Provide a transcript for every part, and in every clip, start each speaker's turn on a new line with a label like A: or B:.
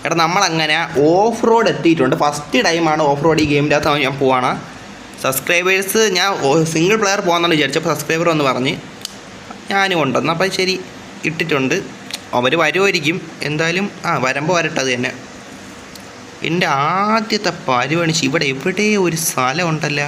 A: എടാ നമ്മളങ്ങനെ off road എത്തിയിട്ടുണ്ട്. ഫസ്റ്റ് ടൈമാണ് ഓഫ് റോഡ് ഈ ഗെയിമിൻ്റെ അകത്ത് ഞാൻ പോവാണ്. സബ്സ്ക്രൈബേഴ്സ് ഞാൻ സിംഗിൾ പ്ലെയർ പോകുന്നതെന്ന് വിചാരിച്ചപ്പോൾ സബ്സ്ക്രൈബർ വന്ന് പറഞ്ഞ് ഞാനും ഉണ്ടെന്ന്. അപ്പം ശരി ഇട്ടിട്ടുണ്ട്. അവർ വരുമായിരിക്കും എന്തായാലും. വരുമ്പോൾ വരട്ടെ. അത് തന്നെ എൻ്റെ ആദ്യത്തെ പരിപാടി. ഇവിടെ എവിടെ ഒരു സ്ഥലം ഉണ്ടല്ലോ.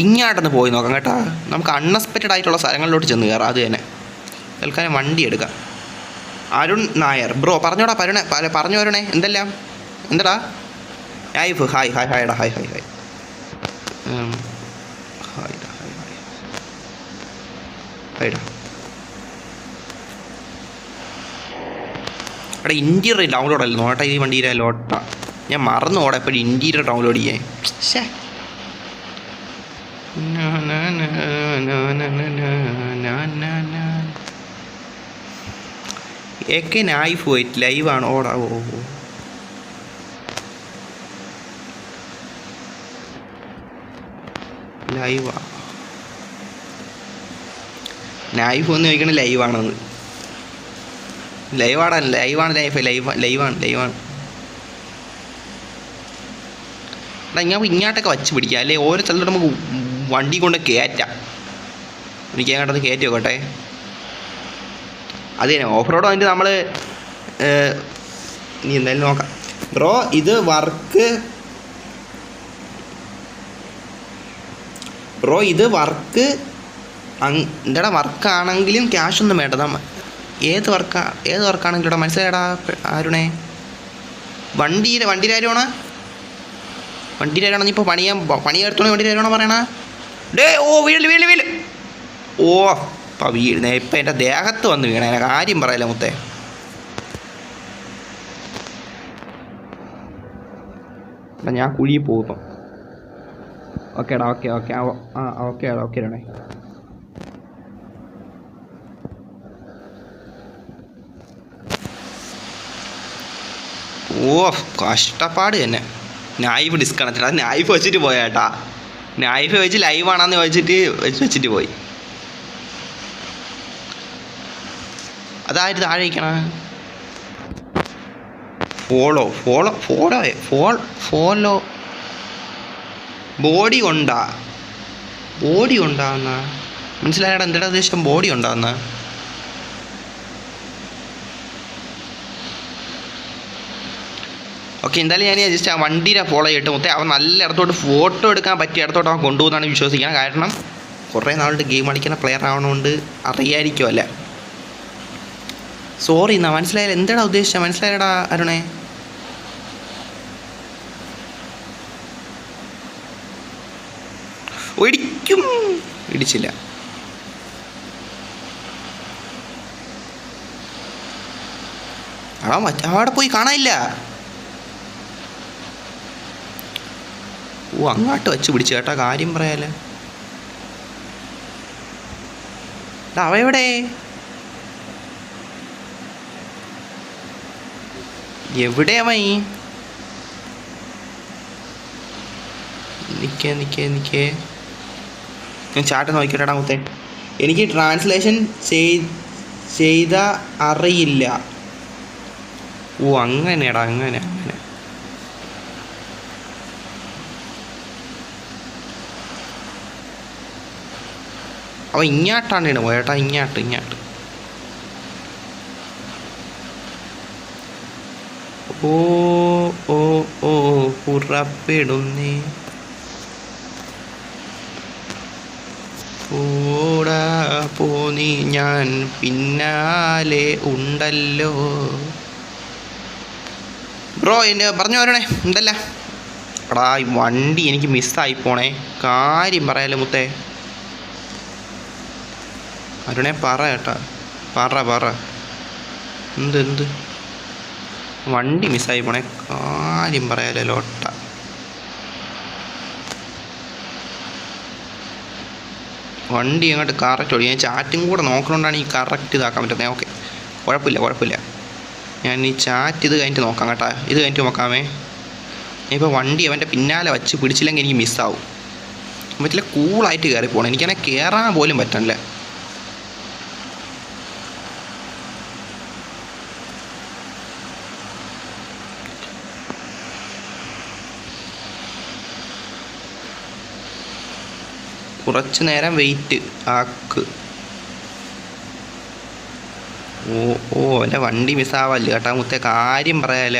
A: ഇങ്ങോട്ടൊന്ന് പോയി നോക്കാം കേട്ടോ. നമുക്ക് അൺഎക്സ്പെക്റ്റഡ് ആയിട്ടുള്ള സ്ഥലങ്ങളിലോട്ട് ചെന്ന് കയറാം. അത് തന്നെ തൽക്കാലം വണ്ടി എടുക്കാം. അരുൺ നായർ ബ്രോ പറഞ്ഞോടാ. പറഞ്ഞു വരണേ. എന്തെല്ലാം എന്താടാ? ലൈഫ് ഹായ് ഹായ് ഹായ് എടാ. ഹായ് ഹായ് ഹായ് ഹായ്ടാ ഹായ് ഹായ് ഹായ്ടാ. എടാ ഇൻറ്റീരിയർ ഡൗൺലോഡ് അല്ല നോട്ടാ ഈ വണ്ടിയിലെ ലോട്ടാ. ഞാൻ മറന്നു പോടാ എപ്പോഴും ഇൻറ്റീരിയർ ഡൗൺലോഡ് ചെയ്യാൻ. ശേ ഒക്കെ നൈഫ് പോയിട്ട് ലൈവാണ് ഓടാ. ഓ ലൈവാ. നൈഫ് ഒന്ന് ചോദിക്കണേ ലൈവാണെന്ന്. ലൈവാണ് ലൈവാണ്. എടാ ഇങ്ങോട്ടൊക്കെ വച്ച് പിടിക്കാം അല്ലേ? ഓരോ സ്ഥലത്തോട്ട് നമുക്ക് വണ്ടി കൊണ്ട് കയറ്റാം. എനിക്ക് അങ്ങോട്ടത് കയറ്റി നോക്കട്ടെ. അത് തന്നെ ഓഫ് റോഡ് വന്നിട്ട് നമ്മൾ ഇനി എന്തായാലും നോക്കാം. ബ്രോ ഇത് വർക്ക് എന്താടാ വർക്കാണെങ്കിലും ക്യാഷ് ഒന്നും വേണ്ട. ഏത് വർക്കാണെങ്കിലും ഇവിടെ മനസ്സിലായടാ ആരുണേ. വണ്ടിയുടെ കാര്യമാണോ? വണ്ടിയുടെ കാര്യമാണോ? നീ ഇപ്പോൾ പണിയെടുത്തോണേ വണ്ടിയുടെ കാര്യമാണോ പറയണ? ഡേ ഓ വീട് ഓ അപ്പം വീഴുന്നേ. ഇപ്പം എൻ്റെ ദേഹത്ത് വന്ന് വീണേ. കാര്യം പറയല്ല മുത്തേ. എടാ ഞാൻ കുഴിയിൽ പോകും. ഓക്കേടാ ഓക്കെ ഓക്കെ. ഓ കഷ്ടപ്പാട് തന്നെ. Knife disconnected. അത് നൈഫ് വെച്ചിട്ട് പോയാട്ടാ. നൈഫ് വെച്ച് ലൈവാണെന്ന് വെച്ചിട്ട് പോയി. അതായത് താഴെ ഇരിക്കണ ഫോളോ ബോഡി ഉണ്ടാകുന്ന മനസ്സിലായടാ. എന്താ ഉദ്ദേശം? ബോഡി ഉണ്ടാകുന്ന. ഓക്കെ എന്തായാലും ഞാൻ ജസ്റ്റ് ആ വണ്ടീനെ ഫോളോ ചെയ്തിട്ട് മൊത്തം അവൻ നല്ല ഇടത്തോട്ട് ഫോട്ടോ എടുക്കാൻ പറ്റിയ ഇടത്തോട്ട് അവൻ കൊണ്ടുപോകുന്നതാണ് വിശ്വസിക്കണം. കാരണം കുറേ നാളുകൊണ്ട് ഗെയിം കളിക്കുന്ന പ്ലെയർ ആവണോണ്ട് അറിയായിരിക്കുമല്ലേ. സോറി എന്നാ മനസ്സിലായില്ല. എന്താടാ ഉദ്ദേശിച്ചത്? മനസ്സിലായടാ അരുണേ. ഇടിച്ചില്ല. അവിടെ പോയി കാണാനില്ല. ഓ അങ്ങോട്ട് വെച്ച് പിടിച്ചു കേട്ടാ. കാര്യം പറയാല്ലേ. അവ എവിടെ? എവിടെയാ മൈ? നിക്കേ ഞാൻ ചാട്ട് നോക്കിയിട്ടാ മുത്തേ. എനിക്ക് ട്രാൻസ്ലേഷൻ ചെയ്ത അറിയില്ല. ഓ അങ്ങനെയാടാ. അങ്ങനെ അവ ഇങ്ങോട്ടാണ് പോയേട്ടാ. ഇങ്ങോട്ട് ഓ പുറപ്പെടുന്നേ. ഓടാ പോന്നി ഞാൻ പിന്നാലെ ഉണ്ടല്ലോ. ബ്രോ പറഞ്ഞു വരണേ. എന്തല്ല എടാ ഈ വണ്ടി എനിക്ക് മിസ്സായി പോണേ. കാര്യം പറയാലോ മുത്തേ. അരുണേ പറ കേട്ടാ. പറ എന്ത് വണ്ടി മിസ്സായി പോണേ. കാര്യം പറയാലോ ലോട്ട. വണ്ടി അങ്ങോട്ട് കറക്റ്റ് ഓടി. ഞാൻ ചാറ്റും കൂടെ നോക്കണോണ്ടാണ് ഈ കറക്റ്റ് ഇതാക്കാൻ പറ്റുന്നത്. ഓക്കെ കുഴപ്പമില്ല. ഞാൻ ഈ ചാറ്റ് ഇത് കഴിഞ്ഞിട്ട് നോക്കാം കേട്ടാ. ഇത് കഴിഞ്ഞിട്ട് നോക്കാമേ. ഇപ്പോൾ വണ്ടി അവൻ്റെ പിന്നാലെ വച്ച് പിടിച്ചില്ലെങ്കിൽ എനിക്ക് മിസ്സാവും. പറ്റില്ല. കൂളായിട്ട് കയറി പോകണം. എനിക്കാണെങ്കിൽ കയറാൻ പോലും പറ്റണില്ല. കുറച്ച് നേരം വെയിറ്റ് ആക്ക്. എൻ്റെ വണ്ടി മിസ്സാവല്ലേ കേട്ടാ മുത്തേ, കാര്യം പറയാല.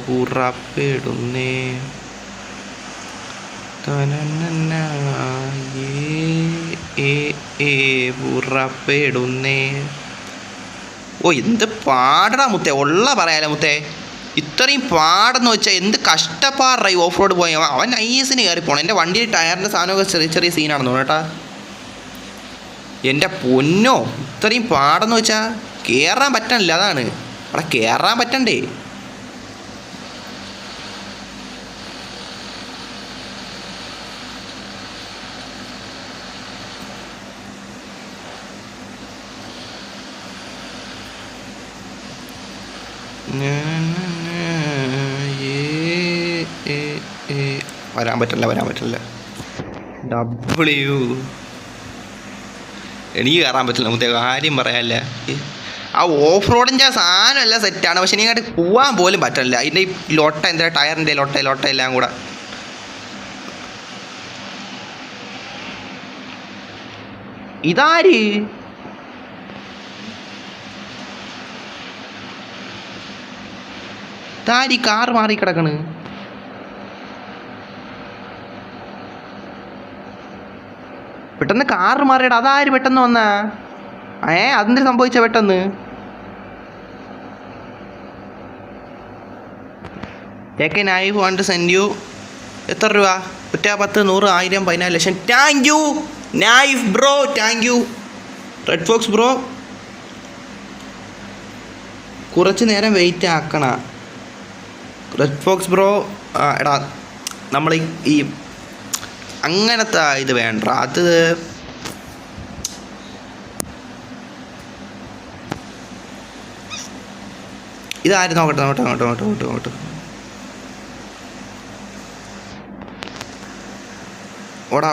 A: പുറപ്പെടുന്നേ പുറപ്പെടുന്നേ. എന്ത് പാടടാ മുത്തേ, ഉള്ള പറയാലോ മുത്തേ. ഇത്രയും പാടെന്ന് വെച്ചാൽ എന്ത് കഷ്ടപ്പാടായി ഓഫ് റോഡ് പോയി. അവൻ നൈസിന് കയറി പോകണം. എൻ്റെ വണ്ടിയിൽ ടയറിൻ്റെ സാധനമൊക്കെ ചെറിയ ചെറിയ സീനാണെന്ന് തോന്നുന്നു കേട്ടാ. എൻ്റെ പൊന്നോ, ഇത്രയും പാടെന്ന് വെച്ചാൽ കയറാൻ പറ്റണില്ല. അതാണ് അവിടെ കയറാൻ പറ്റണ്ടേ. വരാൻ പറ്റില്ല. എനിക്ക് കയറാൻ പറ്റില്ല മുത്തേ, കാര്യം പറയാല്ല. ആ ഓഫ് റോഡിൻ്റെ ആ സാധനം എല്ലാം സെറ്റാണ്, പക്ഷെ എനിക്കങ്ങോട്ട് പോകാൻ പോലും പറ്റില്ല. അതിൻ്റെ ഈ ലോട്ട എന്താ ടയറിൻ്റെ ലോട്ട എല്ലാം കൂടെ. ഇതാര് കാർ മാറി കിടക്കണ്. പെട്ടെന്ന് കാർ മാറിയടാ. അതാര് പെട്ടെന്ന് വന്നാ? അതെന്തിനു സംഭവിച്ച പെട്ടെന്ന്? I want to send you എത്ര രൂപ? 10, 10, 100, 1000, 14 lakh. Thank you knife bro, thank you red fox bro. കുറച്ച് നേരം വെയിറ്റ് ആക്കണ റെഡ് ഫോക്സ് ബ്രോ. എടാ നമ്മൾ ഈ അങ്ങനത്തെ ഇത് വേണ്ട. അത് ഇതാരും നോക്കട്ടെ. ഓടാ.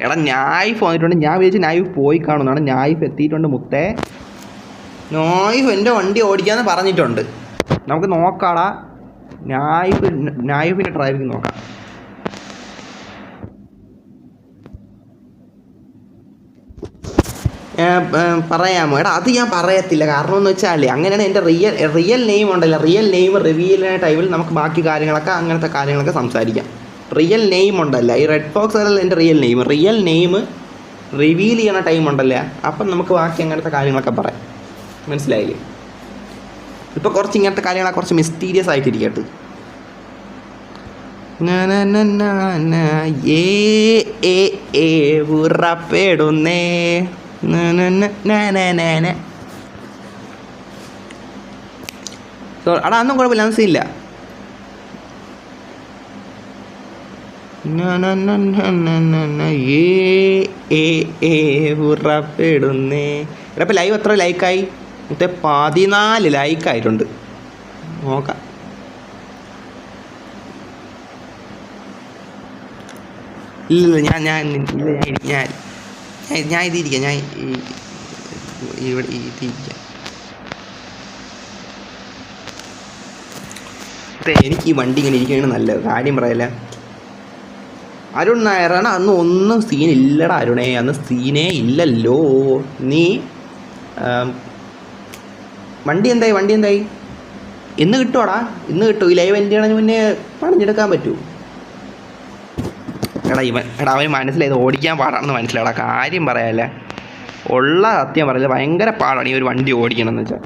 A: എടാ നായിഫ് വന്നിട്ടുണ്ട്. ഞാൻ വിചാരിച്ചു നായിഫ് പോയി കാണുന്നതാണ്. നായിഫ് എത്തിയിട്ടുണ്ട് മുത്തേ. നായിഫ് എൻ്റെ വണ്ടി ഓടിക്കാമെന്ന് പറഞ്ഞിട്ടുണ്ട്. നമുക്ക് നോക്കാടാ. നായിഫിൻ്റെ ഡ്രൈവിംഗ് നോക്കാം. പറയാമോ? എടാ അത് ഞാൻ പറയത്തില്ല. കാരണം എന്ന് വെച്ചാൽ അങ്ങനെയാണ് എൻ്റെ റിയൽ നെയിം ഉണ്ടല്ലോ. റിയൽ നെയിം റിവീൽ ചെയ്യുന്ന ടൈമിൽ നമുക്ക് ബാക്കി കാര്യങ്ങളൊക്കെ അങ്ങനത്തെ കാര്യങ്ങളൊക്കെ സംസാരിക്കാം. റിയൽ നെയിം ഉണ്ടല്ലോ, ഈ റെഡ് ഫോക്സ് അല്ല എൻ്റെ റിയൽ നെയിം റിവീൽ ചെയ്യണ ടൈം ഉണ്ടല്ലോ, അപ്പം നമുക്ക് ബാക്കി അങ്ങനത്തെ കാര്യങ്ങളൊക്കെ പറയാം. മനസ്സിലായില്ലേ? ഇപ്പോൾ കുറച്ച് ഇങ്ങനത്തെ കാര്യങ്ങളൊക്കെ കുറച്ച് മിസ്റ്റീരിയസ് ആയിട്ടിരിക്കട്ടെ. ഉറപ്പെടുന്നേ. അടാ ഒന്നും കുഴപ്പമില്ല, മനസ്സില്ല. ഉറപ്പെടുന്നേ. എടാ ഇപ്പം ലൈവ് എത്ര ലൈക്കായി? 14 ലൈക്കായിട്ടുണ്ട്. നോക്കാം. ഇല്ല ഞാൻ ഇതിരിക്കാം. ഞാൻ ഇവിടെ ഇതിരിക്കാം. എനിക്ക് ഈ വണ്ടി ഇങ്ങനെ ഇരിക്കുകയാണ് നല്ലത്. കാര്യം പറയല്ല. അരുൺ നായരാണ്. അന്ന് ഒന്നും സീനില്ലടാ അരുണേ, അന്ന് സീനേ ഇല്ലല്ലോ. നീ വണ്ടി എന്തായി? ഇന്ന് കിട്ടുവാടാ, ഇന്ന് കിട്ടും. ഈ ലൈവ് എൻ്റെ ആണെങ്കിൽ മുന്നേ പണിഞ്ഞെടുക്കാൻ പറ്റൂ. എടാ അവന് മനസ്സിലായത് ഓടിക്കാൻ പാടാണെന്ന് മനസ്സിലാടാ. കാര്യം പറയാല്ല, ഉള്ള സത്യം പറയില്ല, ഭയങ്കര പാടാണ് ഈ ഒരു വണ്ടി ഓടിക്കണമെന്ന് വെച്ചാൽ.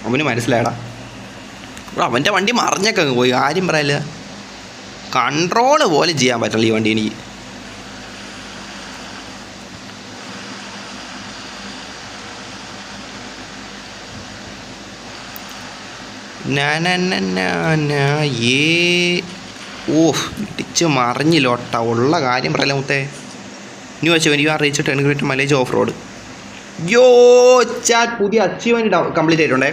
A: അവന് മനസ്സിലായടാ. അവൻ്റെ വണ്ടി മറിഞ്ഞൊക്കെ അങ്ങ് പോയി. കാര്യം പറയല്ല, കൺട്രോള് പോലും ചെയ്യാൻ പറ്റില്ല ഈ വണ്ടി എനിക്ക്. ഇടിച്ച് മറിഞ്ഞില്ലോട്ട. ഉള്ള കാര്യം പറയല്ല മുത്തേ. ഇനി വെച്ചു എനിക്ക് ആ reach 10 kilometre mileage off road. Chat പുതിയ അച്ചീവ്മെൻറ്റ് കംപ്ലീറ്റ് ആയിട്ടുണ്ടേ.